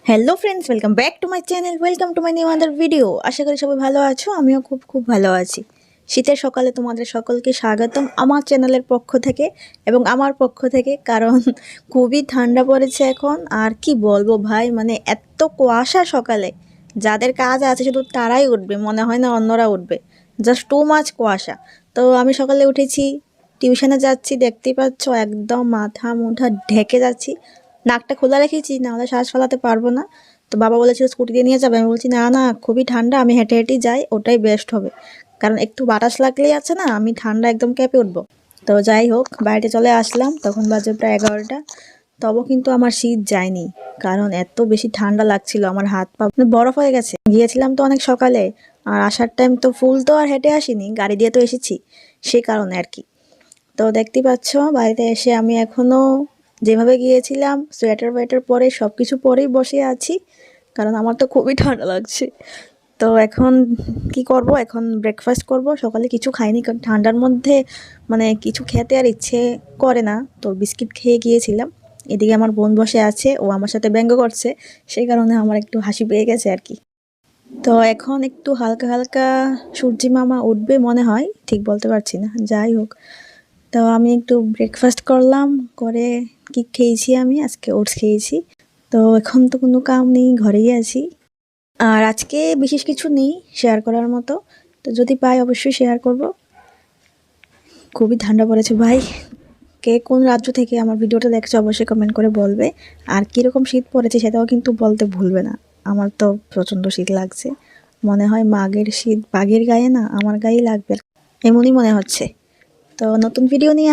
Hello friends, welcome back to my channel, welcome to my new other video. আশা করি সবাই ভালো আছো, আমিও খুব খুব ভালো আছি। শীতের সকালে তোমাদের সকলকে স্বাগতম আমার চ্যানেলের পক্ষ থেকে এবং আমার পক্ষ থেকে, কারণ খুবই ঠান্ডা পড়েছে এখন। আর কি বলবো ভাই, মানে এত কুয়াশা সকালে, যাদের কাজ আছে শুধু তারাই উঠবে, মনে হয় না অন্যরা উঠবে, জাস্ট টু মাচ কুয়াশা। তো আমি সকালে উঠেছি, টিউশনে যাচ্ছি, দেখতেই পাচ্ছ একদম মাথা মুঠা ঢেকে যাচ্ছি, নাকটা খোলা রেখেছি, নাহলে শ্বাস ফেলাতে পারবো না। তো বাবা বলেছিল স্কুটি দিয়ে নিয়ে যাবে, আমি বলছি না না, খুবই ঠান্ডা, আমি হেঁটে হেঁটেই যাই, ওটাই বেস্ট হবে, কারণ একটু বাতাস লাগলেই আছে না, আমি ঠান্ডা একদম কেঁপে উঠবো। তো যাই হোক, বাড়িতে চলে আসলাম, তখন বাজে প্রায় 11টা। তবু কিন্তু আমার শীত যায়নি, কারণ এত বেশি ঠান্ডা লাগছিল, আমার হাত পা বরফ হয়ে গেছে। গিয়েছিলাম তো অনেক সকালে, আর আসার টাইম তো ফুল তো আর হেঁটে আসিনি, গাড়ি দিয়ে তো এসেছি, সেই কারণে আর কি। তো দেখতেই পাচ্ছ বাড়িতে এসে আমি এখনও যেভাবে গিয়েছিলাম সোয়েটার ওয়েটার পরে সব কিছু পরেই বসে আছি, কারণ আমার তো খুবই ঠান্ডা লাগছে। তো এখন কি করব, এখন ব্রেকফাস্ট করব। সকালে কিছু খাইনি, কারণ ঠান্ডার মধ্যে মানে কিছু খেতে আর ইচ্ছে করে না, তো বিস্কিট খেয়ে গিয়েছিলাম। এদিকে আমার বোন বসে আছে, ও আমার সাথে ব্যঙ্গ করছে, সেই কারণে আমার একটু হাসি পেয়ে গেছে আর কি। তো এখন একটু হালকা হালকা সূর্যি মামা উঠবে মনে হয়, ঠিক বলতে পারছি না, যাই হোক। তো আমি একটু ব্রেকফাস্ট করলাম, করে কি খেয়েছি, আমি আজকে ওটস খেয়েছি। তো এখন তো কোনো কাম নেই, ঘরেই আছি। আর আজকে বিশেষ কিছু নেই শেয়ার করার মতো, তো যদি পাই অবশ্যই শেয়ার করব। খুবই ঠান্ডা পড়েছে ভাই। কে কোন রাজ্য থেকে আমার ভিডিওটা দেখছে অবশ্যই কমেন্ট করে বলবে। আর কীরকম শীত পড়েছে সেটাও কিন্তু বলতে ভুলবে না। আমার তো প্রচণ্ড শীত লাগছে, মনে হয় মাঘের শীত বাঘের গায়ে না, আমার গায়েই লাগবে, এমনই মনে হচ্ছে। তো নতুন ভিডিও নিয়ে